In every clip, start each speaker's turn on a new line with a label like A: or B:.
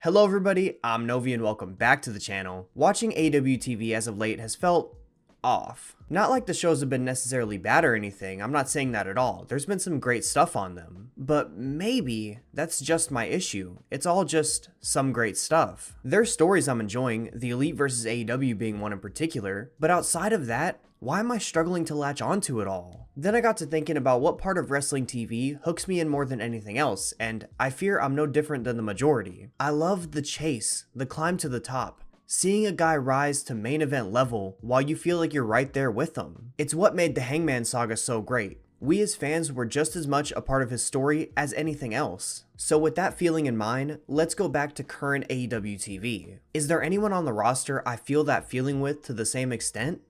A: Hello everybody, I'm Novi and welcome back to the channel. Watching AEW TV as of late has felt off. Not like the shows have been necessarily bad or anything, I'm not saying that at all. There's been some great stuff on them. But maybe that's just my issue. It's all just some great stuff. There's stories I'm enjoying, the Elite versus AEW being one in particular, but outside of that, why am I struggling to latch onto it all? Then I got to thinking about what part of wrestling TV hooks me in more than anything else, and I fear I'm no different than the majority. I love the chase, the climb to the top, seeing a guy rise to main event level while you feel like you're right there with them. It's what made the Hangman saga so great. We as fans were just as much a part of his story as anything else. So with that feeling in mind, let's go back to current AEW TV. Is there anyone on the roster I feel that feeling with to the same extent?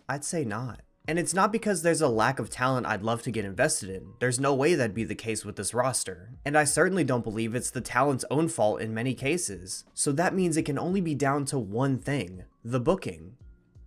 A: I'd say not. And it's not because there's a lack of talent I'd love to get invested in. There's no way that'd be the case with this roster. And I certainly don't believe it's the talent's own fault in many cases. So that means it can only be down to one thing: the booking.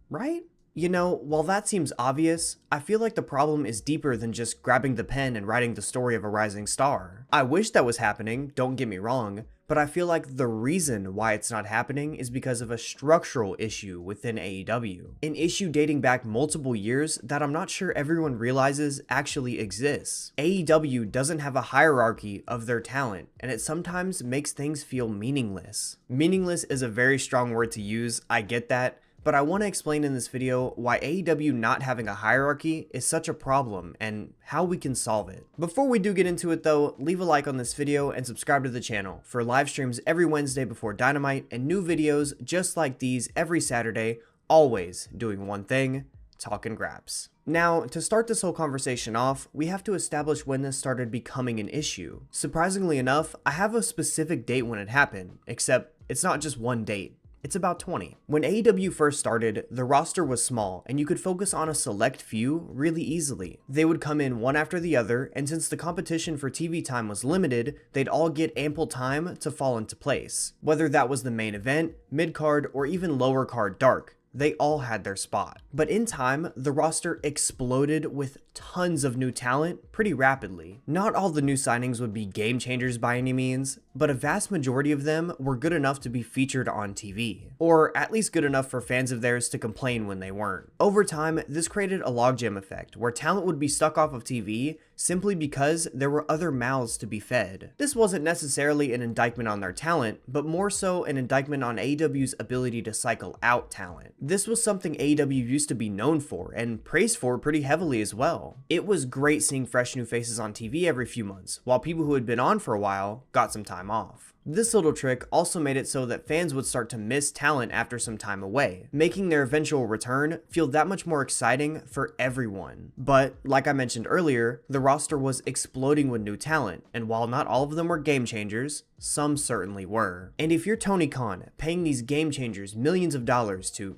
A: Right? You know, while that seems obvious, I feel like the problem is deeper than just grabbing the pen and writing the story of a rising star. I wish that was happening, don't get me wrong, but I feel like the reason why it's not happening is because of a structural issue within AEW. An issue dating back multiple years that I'm not sure everyone realizes actually exists. AEW doesn't have a hierarchy of their talent, and it sometimes makes things feel meaningless. Meaningless is a very strong word to use, I get that, but I want to explain in this video why AEW not having a hierarchy is such a problem and how we can solve it. Before we do get into it though, leave a like on this video and subscribe to the channel for live streams every Wednesday before Dynamite and new videos just like these every Saturday, always doing one thing: talking graps. Now, to start this whole conversation off, we have to establish when this started becoming an issue. Surprisingly enough, I have a specific date when it happened, except it's not just one date. It's about 20. When AEW first started, the roster was small and you could focus on a select few really easily. They would come in one after the other, and since the competition for TV time was limited, they'd all get ample time to fall into place. Whether that was the main event, mid-card, or even lower card dark, they all had their spot. But in time, the roster exploded with tons of new talent pretty rapidly. Not all the new signings would be game changers by any means, but a vast majority of them were good enough to be featured on TV, or at least good enough for fans of theirs to complain when they weren't. Over time, this created a logjam effect where talent would be stuck off of TV simply because there were other mouths to be fed. This wasn't necessarily an indictment on their talent, but more so an indictment on AEW's ability to cycle out talent. This was something AEW used to be known for and praised for pretty heavily as well. It was great seeing fresh new faces on TV every few months, while people who had been on for a while got some time off. This little trick also made it so that fans would start to miss talent after some time away, making their eventual return feel that much more exciting for everyone. But, like I mentioned earlier, the roster was exploding with new talent, and while not all of them were game changers, some certainly were. And if you're Tony Khan, paying these game changers millions of dollars to,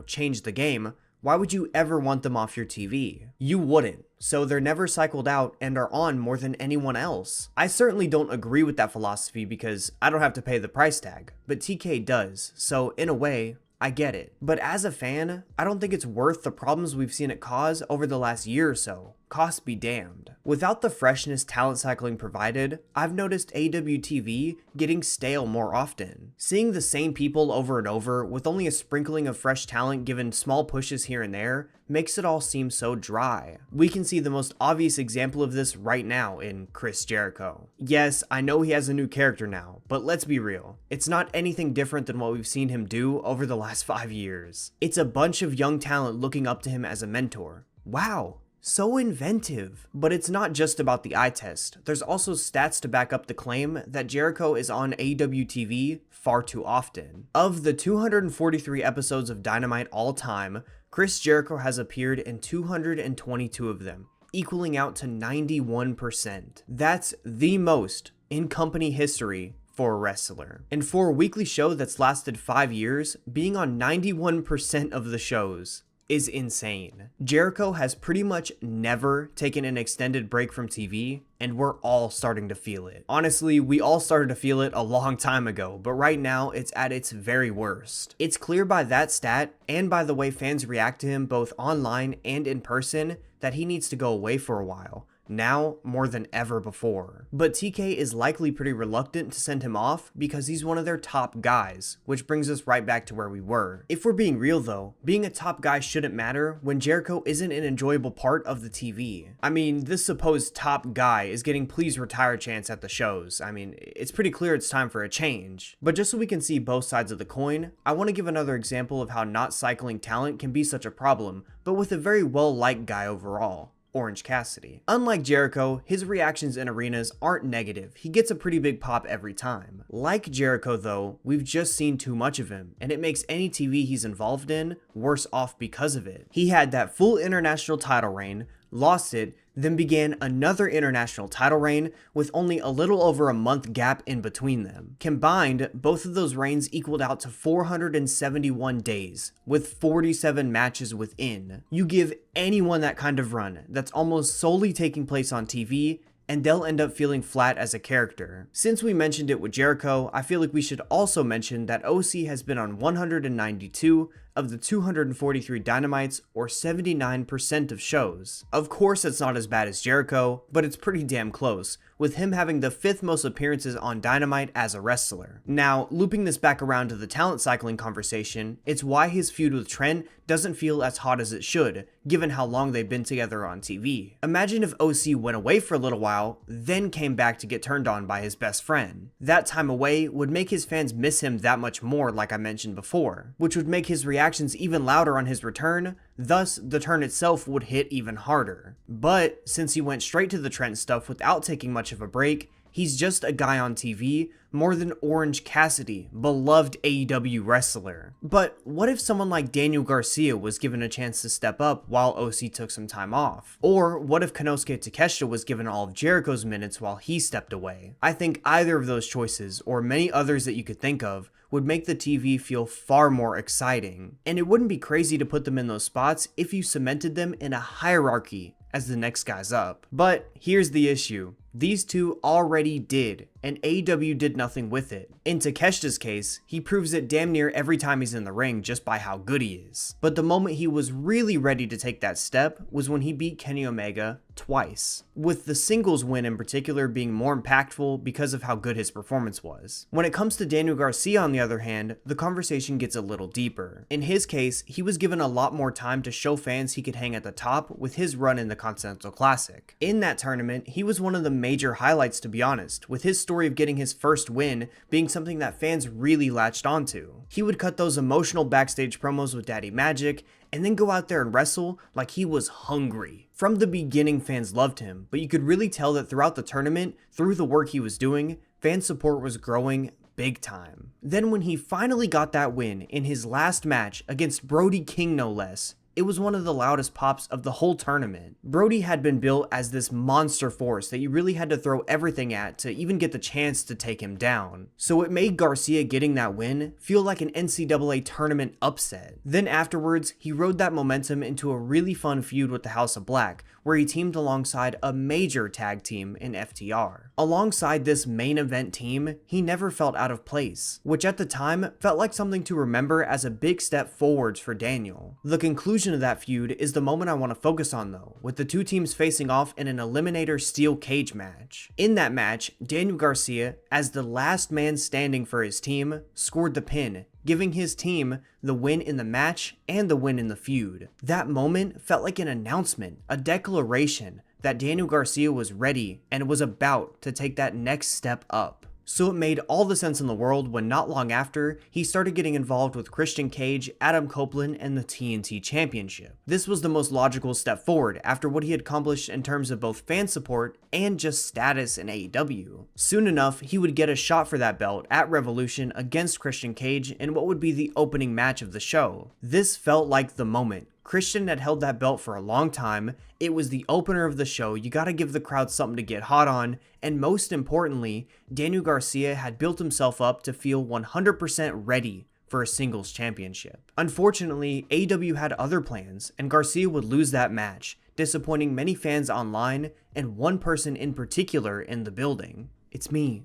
A: change the game, why would you ever want them off your TV? You wouldn't. So they're never cycled out and are on more than anyone else. I certainly don't agree with that philosophy because I don't have to pay the price tag, but TK does, so in a way, I get it. But as a fan, I don't think it's worth the problems we've seen it cause over the last year or so. Cost be damned. Without the freshness talent cycling provided, I've noticed AEW TV getting stale more often. Seeing the same people over and over with only a sprinkling of fresh talent given small pushes here and there makes it all seem so dry. We can see the most obvious example of this right now in Chris Jericho. Yes, I know he has a new character now, but let's be real. It's not anything different than what we've seen him do over the last 5 years. It's a bunch of young talent looking up to him as a mentor. Wow. So inventive. But it's not just about the eye test. There's also stats to back up the claim that Jericho is on AEW TV far too often. Of the 243 episodes of Dynamite all time, Chris Jericho has appeared in 222 of them, equaling out to 91%. That's the most in company history for a wrestler. And for a weekly show that's lasted 5 years, being on 91% of the shows is insane. Jericho has pretty much never taken an extended break from TV, and we're all starting to feel it. Honestly, we all started to feel it a long time ago, but right now it's at its very worst. It's clear by that stat, and by the way fans react to him both online and in person, that he needs to go away for a while, now more than ever before. But TK is likely pretty reluctant to send him off because he's one of their top guys, which brings us right back to where we were. If we're being real though, being a top guy shouldn't matter when Jericho isn't an enjoyable part of the TV. I mean, this supposed top guy is getting please retire chants at the shows. I mean, it's pretty clear it's time for a change. But just so we can see both sides of the coin, I want to give another example of how not cycling talent can be such a problem, but with a very well-liked guy overall. Orange Cassidy. Unlike Jericho, his reactions in arenas aren't negative. He gets a pretty big pop every time. Like Jericho though, we've just seen too much of him, and it makes any TV he's involved in worse off because of it. He had that full international title reign, lost it, then began another international title reign with only a little over a month gap in between them. Combined, both of those reigns equaled out to 471 days, with 47 matches within. You give anyone that kind of run that's almost solely taking place on TV, and they'll end up feeling flat as a character. Since we mentioned it with Jericho, I feel like we should also mention that OC has been on 192 of the 243 Dynamites, or 79% of shows. Of course it's not as bad as Jericho, but it's pretty damn close, with him having the 5th most appearances on Dynamite as a wrestler. Now, looping this back around to the talent cycling conversation, it's why his feud with Trent doesn't feel as hot as it should, given how long they've been together on TV. Imagine if OC went away for a little while, then came back to get turned on by his best friend. That time away would make his fans miss him that much more, like I mentioned before, which would make his reactions even louder on his return, thus the turn itself would hit even harder. But since he went straight to the Trent stuff without taking much of a break, he's just a guy on TV more than Orange Cassidy, beloved AEW wrestler. But what if someone like Daniel Garcia was given a chance to step up while OC took some time off? Or what if Konosuke Takeshita was given all of Jericho's minutes while he stepped away? I think either of those choices, or many others that you could think of, would make the TV feel far more exciting. And it wouldn't be crazy to put them in those spots if you cemented them in a hierarchy as the next guys up. But here's the issue. These two already did, and AEW did nothing with it. In Takeshita's case, he proves it damn near every time he's in the ring just by how good he is. But the moment he was really ready to take that step was when he beat Kenny Omega twice, with the singles win in particular being more impactful because of how good his performance was. When it comes to Daniel Garcia, on the other hand, the conversation gets a little deeper. In his case, he was given a lot more time to show fans he could hang at the top with his run in the Continental Classic. In that tournament, he was one of the major highlights, to be honest, with his story of getting his first win being something that fans really latched onto. He would cut those emotional backstage promos with Daddy Magic, and then go out there and wrestle like he was hungry. From the beginning, fans loved him, but you could really tell that throughout the tournament, through the work he was doing, fan support was growing big time. Then when he finally got that win in his last match against Brody King no less, it was one of the loudest pops of the whole tournament. Brody had been built as this monster force that you really had to throw everything at to even get the chance to take him down. So it made Garcia getting that win feel like an NCAA tournament upset. Then afterwards, he rode that momentum into a really fun feud with the House of Black, where he teamed alongside a major tag team in FTR. Alongside this main event team, he never felt out of place, which at the time felt like something to remember as a big step forwards for Daniel. The conclusion of that feud is the moment I want to focus on though, with the two teams facing off in an Eliminator Steel Cage match. In that match, Daniel Garcia, as the last man standing for his team, scored the pin, giving his team the win in the match and the win in the feud. That moment felt like an announcement, a declaration that Daniel Garcia was ready and was about to take that next step up. So it made all the sense in the world when not long after, he started getting involved with Christian Cage, Adam Copeland, and the TNT Championship. This was the most logical step forward after what he had accomplished in terms of both fan support and just status in AEW. Soon enough, he would get a shot for that belt at Revolution against Christian Cage in what would be the opening match of the show. This felt like the moment. Christian had held that belt for a long time, it was the opener of the show, you gotta give the crowd something to get hot on, and most importantly, Daniel Garcia had built himself up to feel 100% ready for a singles championship. Unfortunately, AEW had other plans, and Garcia would lose that match, disappointing many fans online, and one person in particular in the building. It's me.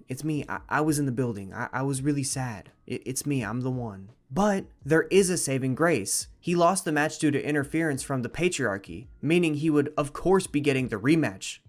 A: I was in the building. I was really sad. It's me. I'm the one. But there is a saving grace. He lost the match due to interference from the patriarchy, meaning he would of course be getting the rematch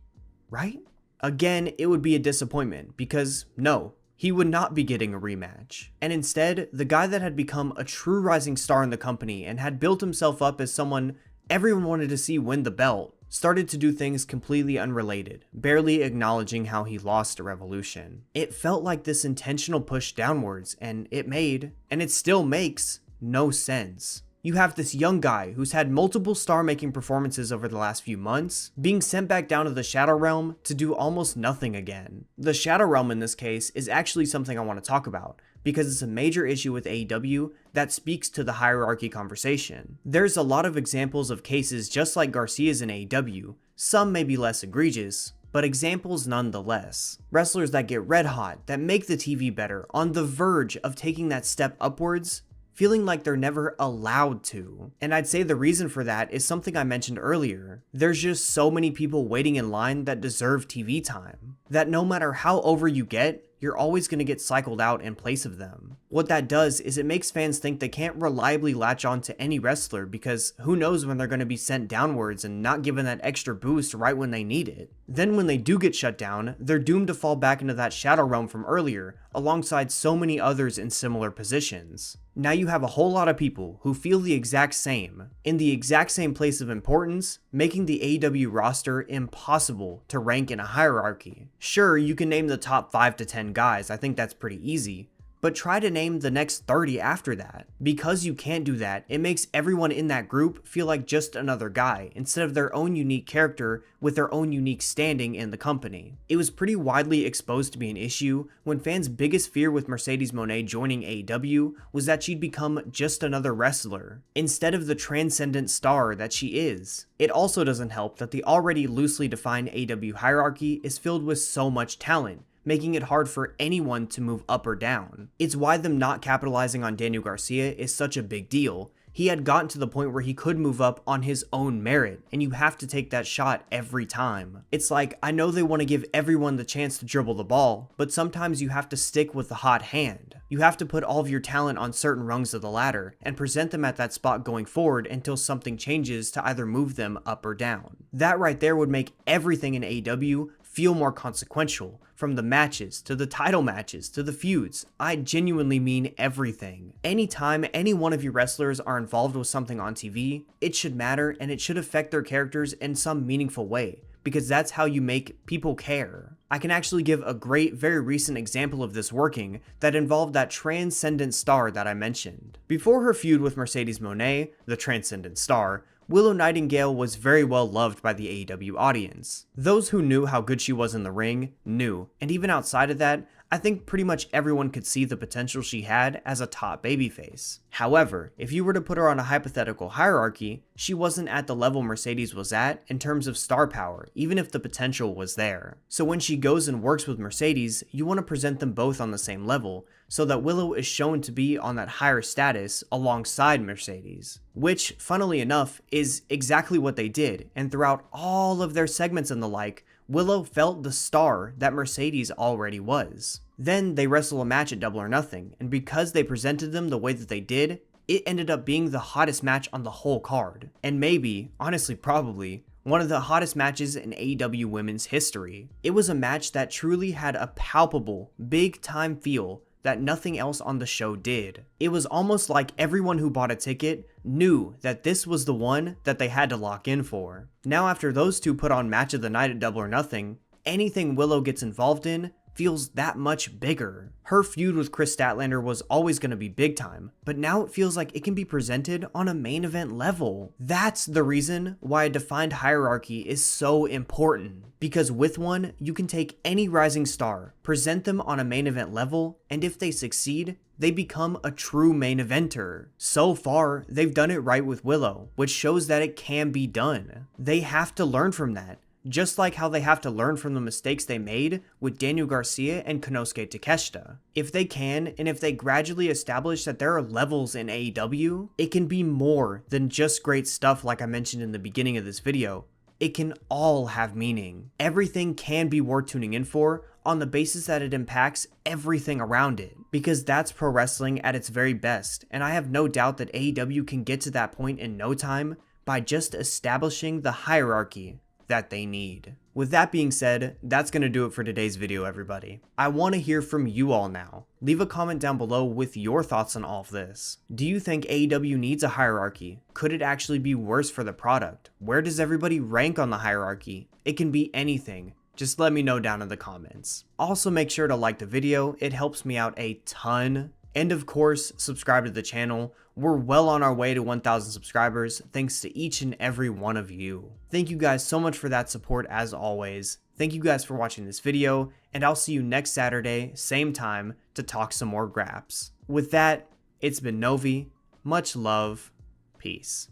A: right? Again, it would be a disappointment because no, he would not be getting a rematch. And instead, the guy that had become a true rising star in the company and had built himself up as someone everyone wanted to see win the belt, started to do things completely unrelated, barely acknowledging how he lost a Revolution. It felt like this intentional push downwards, and it made, and it still makes, no sense. You have this young guy who's had multiple star-making performances over the last few months, being sent back down to the Shadow Realm to do almost nothing again. The Shadow Realm in this case is actually something I want to talk about, because it's a major issue with AEW that speaks to the hierarchy conversation. There's a lot of examples of cases just like Garcia's in AEW, some may be less egregious, but examples nonetheless. Wrestlers that get red hot, that make the TV better, on the verge of taking that step upwards, feeling like they're never allowed to. And I'd say the reason for that is something I mentioned earlier. There's just so many people waiting in line that deserve TV time, that no matter how over you get, you're always going to get cycled out in place of them. What that does is it makes fans think they can't reliably latch on to any wrestler because who knows when they're going to be sent downwards and not given that extra boost right when they need it. Then when they do get shut down, they're doomed to fall back into that Shadow Realm from earlier, alongside so many others in similar positions. Now you have a whole lot of people who feel the exact same, in the exact same place of importance, making the AEW roster impossible to rank in a hierarchy. Sure, you can name the top 5 to 10 guys, I think that's pretty easy, but try to name the next 30 after that. Because you can't do that, it makes everyone in that group feel like just another guy, instead of their own unique character with their own unique standing in the company. It was pretty widely exposed to be an issue when fans' biggest fear with Mercedes Moné joining AEW was that she'd become just another wrestler, instead of the transcendent star that she is. It also doesn't help that the already loosely defined AEW hierarchy is filled with so much talent, making it hard for anyone to move up or down. It's why them not capitalizing on Daniel Garcia is such a big deal. He had gotten to the point where he could move up on his own merit, and you have to take that shot every time. It's like, I know they want to give everyone the chance to dribble the ball, but sometimes you have to stick with the hot hand. You have to put all of your talent on certain rungs of the ladder, and present them at that spot going forward until something changes to either move them up or down. That right there would make everything in AEW feel more consequential, from the matches, to the title matches, to the feuds. I genuinely mean everything. Anytime any one of your wrestlers are involved with something on TV, it should matter and it should affect their characters in some meaningful way, because that's how you make people care. I can actually give a great, very recent example of this working that involved that transcendent star that I mentioned. Before her feud with Mercedes Moné, the transcendent star, Willow Nightingale was very well loved by the AEW audience. Those who knew how good she was in the ring knew, and even outside of that, I think pretty much everyone could see the potential she had as a top babyface. However, if you were to put her on a hypothetical hierarchy, she wasn't at the level Mercedes was at in terms of star power, even if the potential was there. So when she goes and works with Mercedes, you want to present them both on the same level, so that Willow is shown to be on that higher status alongside Mercedes. Which, funnily enough, is exactly what they did, and throughout all of their segments and the like, Willow felt the star that Mercedes already was. Then they wrestle a match at Double or Nothing, and because they presented them the way that they did, it ended up being the hottest match on the whole card. And maybe, honestly probably, one of the hottest matches in AEW women's history. It was a match that truly had a palpable, big time feel that nothing else on the show did. It was almost like everyone who bought a ticket knew that this was the one that they had to lock in for. Now after those two put on Match of the Night at Double or Nothing, anything Willow gets involved in feels that much bigger. Her feud with Chris Statlander was always going to be big time, but now it feels like it can be presented on a main event level. That's the reason why a defined hierarchy is so important, because with one, you can take any rising star, present them on a main event level, and if they succeed, they become a true main eventer. So far, they've done it right with Willow, which shows that it can be done. They have to learn from that. Just like how they have to learn from the mistakes they made with Daniel Garcia and Konosuke Takeshita. If they can, and if they gradually establish that there are levels in AEW, it can be more than just great stuff like I mentioned in the beginning of this video. It can all have meaning. Everything can be worth tuning in for on the basis that it impacts everything around it, because that's pro wrestling at its very best, and I have no doubt that AEW can get to that point in no time by just establishing the hierarchy that they need. With that being said, that's going to do it for today's video, everybody. I want to hear from you all now. Leave a comment down below with your thoughts on all of this. Do you think AEW needs a hierarchy? Could it actually be worse for the product? Where does everybody rank on the hierarchy? It can be anything. Just let me know down in the comments. Also, make sure to like the video. It helps me out a ton. And of course, subscribe to the channel. We're well on our way to 1,000 subscribers, thanks to each and every one of you. Thank you guys so much for that support as always. Thank you guys for watching this video, and I'll see you next Saturday, same time, to talk some more graps. With that, it's been Novi. Much love. Peace.